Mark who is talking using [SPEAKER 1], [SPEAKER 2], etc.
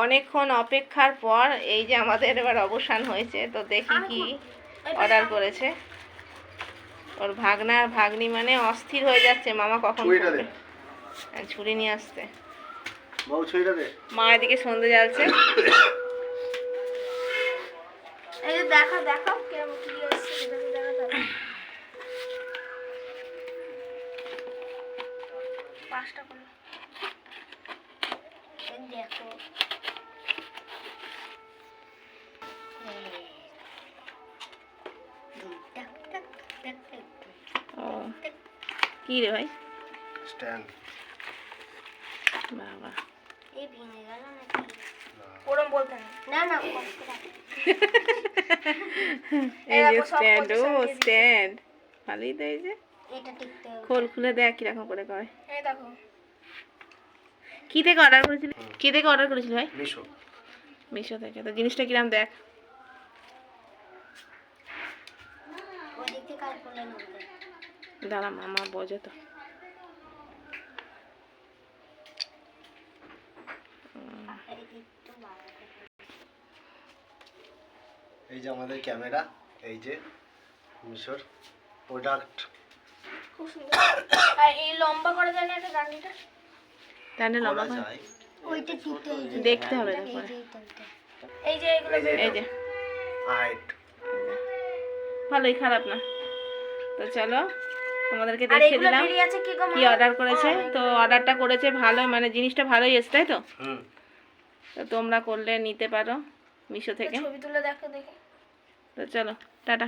[SPEAKER 1] অনেকক্ষণ অপেক্ষার পর এই যে আমাদের এবার অবসান হয়েছে। তো দেখি কি অর্ডার করেছে। ওর ভাগনা আর ভাগ্নি মানে অস্থির হয়ে যাচ্ছে, মামা কখন করবে। ছুরি নিয়ে আসতে। মা এদিকে সন্ধে জ্বালছে।
[SPEAKER 2] এই যে দেখো দেখো কেমন কি হচ্ছে দেখো পাঁচটা করে দেখো।
[SPEAKER 1] কি রে ভাই?
[SPEAKER 3] স্ট্যান্ড।
[SPEAKER 1] বাবা
[SPEAKER 2] এই ভেঙে গেল নাকি? ওরম বলতে না না
[SPEAKER 1] এই যে স্ট্যান্ড। ও স্ট্যান্ড ভালোই তো। এই যে
[SPEAKER 2] এটা টিকতে
[SPEAKER 1] খোল খুলে দেখ কিরকম করে করে।
[SPEAKER 2] এই দেখো
[SPEAKER 1] কি থেকে অর্ডার করেছিলি? কি থেকে অর্ডার করেছিলি ভাই?
[SPEAKER 3] মিশো।
[SPEAKER 1] মিশো থেকে। তো জিনিসটা কিরকম দেখ।
[SPEAKER 2] ওই দিক থেকে কাল করলে নেবে।
[SPEAKER 1] দাঁড়া মামা বোঝে তো।
[SPEAKER 3] এই যে আমাদের ক্যামেরা, এই যে মিশোর প্রোডাক্ট।
[SPEAKER 2] খুব সুন্দর। আর এই লম্বা করা যায় না এটা ডান্ডিটা?
[SPEAKER 1] ডান্ডে লম্বা করে
[SPEAKER 2] ওইটা টিকতে
[SPEAKER 1] দেখতে হবে তারপরে।
[SPEAKER 2] এই যে এগুলো
[SPEAKER 1] এই যে
[SPEAKER 3] হাইট
[SPEAKER 1] ভালোই, খারাপ না। তো চলো তোমাদেরকে দেখিয়ে দিলাম কি অর্ডার করেছে। তো অর্ডারটা করেছে ভালো, মানে জিনিসটা ভালোই এসছে, তাই তো? তো তোমরা করলে নিতে পারো মিশো থেকে।
[SPEAKER 2] ছবি তুলে দেখো দেখি।
[SPEAKER 1] তো চলো টাটা।